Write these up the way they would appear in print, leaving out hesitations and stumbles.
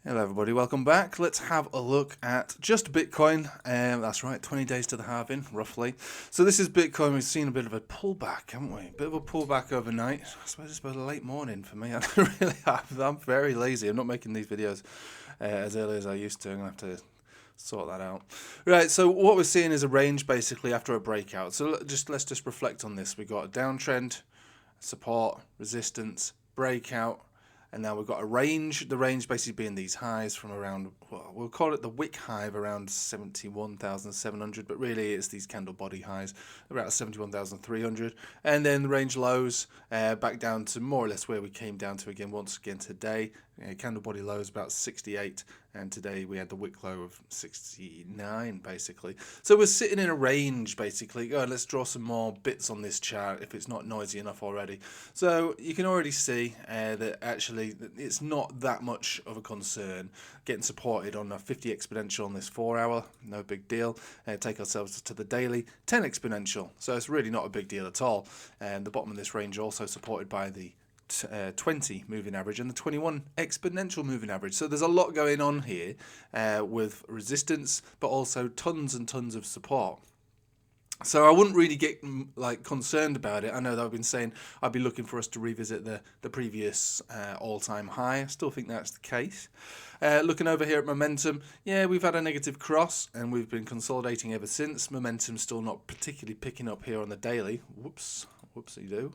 Hello everybody, welcome back. Let's have a look at just Bitcoin. That's right, 20 days to the halving, roughly. So this is Bitcoin. We've seen a bit of a pullback, haven't we? A bit of a pullback overnight. I suppose it's about a late morning for me. I don't really have, I'm very lazy. I'm not making these videos as early as I used to. I'm going to have to sort that out. Right, so what we're seeing is a range basically after a breakout. So let's just reflect on this. We've got a downtrend, support, resistance, breakout, and now we've got a range, the range basically being these highs from around, well, we'll call it the wick high of around 71,700, but really it's these candle body highs, around 71,300. And then the range lows back down to more or less where we came down to again once again today. Candle body lows about 68, and today we had the wick low of 69 basically. So we're sitting in a range basically. Go on, let's draw some more bits on this chart if it's not noisy enough already. So you can already see that actually it's not that much of a concern. Getting supported on a 50 exponential on this 4 hour, no big deal. Take ourselves to the daily 10 exponential, so it's really not a big deal at all. And the bottom of this range also supported by the 20 moving average and the 21 exponential moving average. So there's a lot going on here with resistance, but also tons and tons of support. So I wouldn't really get like concerned about it. I know that I've been saying I'd be looking for us to revisit the previous all-time high. I still think that's the case. Looking over here at momentum, yeah, we've had a negative cross and we've been consolidating ever since. Momentum's still not particularly picking up here on the daily. Whoopsie do.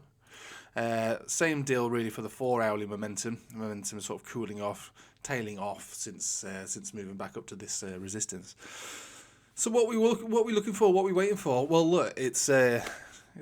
Same deal really for the 4 hourly momentum. Momentum is sort of cooling off, tailing off since moving back up to this resistance. So what we looking for? What we waiting for? Well, look, it's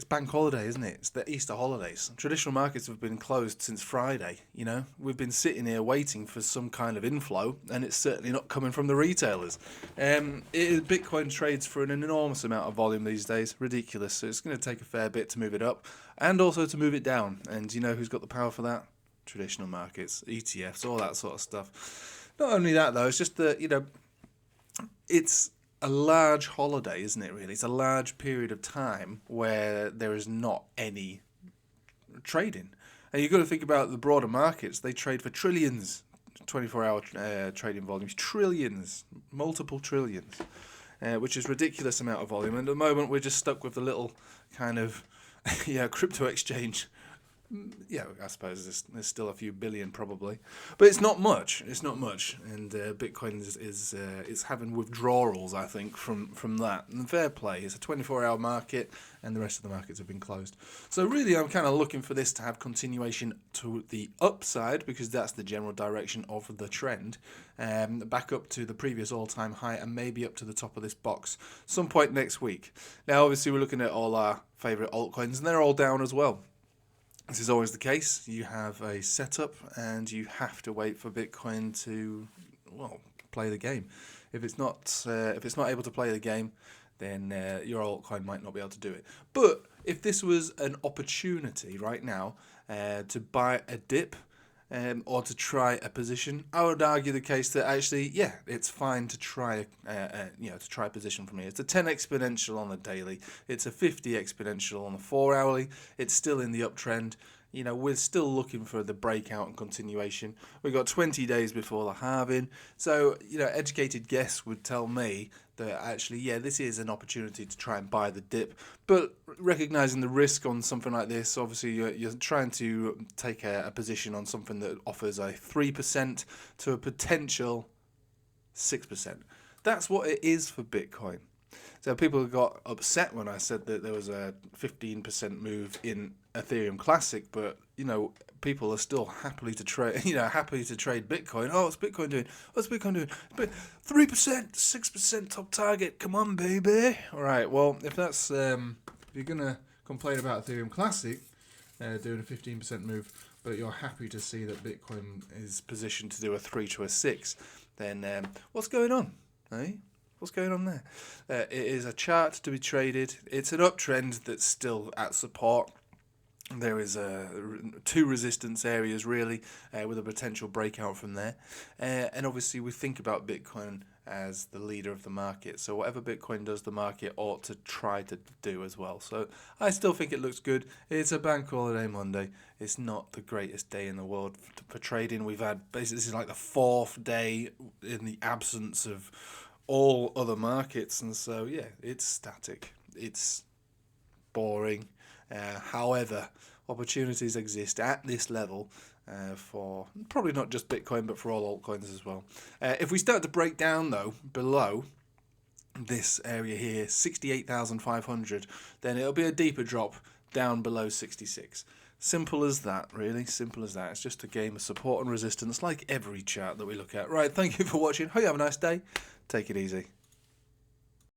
bank holiday, isn't it? It's the Easter holidays. Traditional markets have been closed since Friday. You know, we've been sitting here waiting for some kind of inflow, and it's certainly not coming from the retailers. Bitcoin trades for an enormous amount of volume these days, ridiculous. So it's going to take a fair bit to move it up, and also to move it down. And you know who's got the power for that? Traditional markets, ETFs, all that sort of stuff. Not only that though, it's just that it's a large holiday, isn't it, really? It's a large period of time where there is not any trading. And you've got to think about the broader markets. They trade for trillions, 24-hour trading volumes, trillions, multiple trillions, which is a ridiculous amount of volume. And at the moment, we're just stuck with the little kind of crypto exchange. Yeah, I suppose there's still a few billion probably, but it's not much. It's not much, and Bitcoin is having withdrawals, I think, from that. And fair play. It's a 24-hour market, and the rest of the markets have been closed. So really, I'm kind of looking for this to have continuation to the upside because that's the general direction of the trend, back up to the previous all-time high and maybe up to the top of this box some point next week. Now, obviously, we're looking at all our favorite altcoins, and they're all down as well. This is always the case. You have a setup and you have to wait for Bitcoin to, well, play the game. If it's not able to play the game, then your altcoin might not be able to do it. But if this was an opportunity right now to buy a dip or to try a position, I would argue the case that actually, yeah, it's fine to try, to try a position from here. It's a 10 exponential on the daily. It's a 50 exponential on the 4 hourly. It's still in the uptrend. You know, we're still looking for the breakout and continuation. We've got 20 days before the halving. So, educated guess would tell me that actually, yeah, this is an opportunity to try and buy the dip. But recognizing the risk on something like this, obviously you're trying to take a position on something that offers a 3% to a potential 6%. That's what it is for Bitcoin. So people got upset when I said that there was a 15% move in Ethereum Classic, but people are still happy to trade Bitcoin. Oh, what's Bitcoin doing? What's Bitcoin doing? But 3%, 6% top target. Come on, baby. All right. Well, if that's if you're gonna complain about Ethereum Classic doing a 15% move, but you're happy to see that Bitcoin is positioned to do a 3 to a 6, then what's going on? Eh? What's going on there? It is a chart to be traded. It's an uptrend that's still at support. There is two resistance areas really, with a potential breakout from there, and obviously we think about Bitcoin as the leader of the market, so whatever Bitcoin does, the market ought to try to do as well. So I still think it looks good. It's a bank holiday Monday. It's not the greatest day in the world for trading. We've had basically, this is like the fourth day in the absence of all other markets, and so yeah, it's static. It's boring. However, opportunities exist at this level for probably not just Bitcoin, but for all altcoins as well. If we start to break down, though, below this area here, 68,500, then it'll be a deeper drop down below 66. Simple as that, really. Simple as that. It's just a game of support and resistance, like every chart that we look at. Right, thank you for watching. Hope you have a nice day. Take it easy.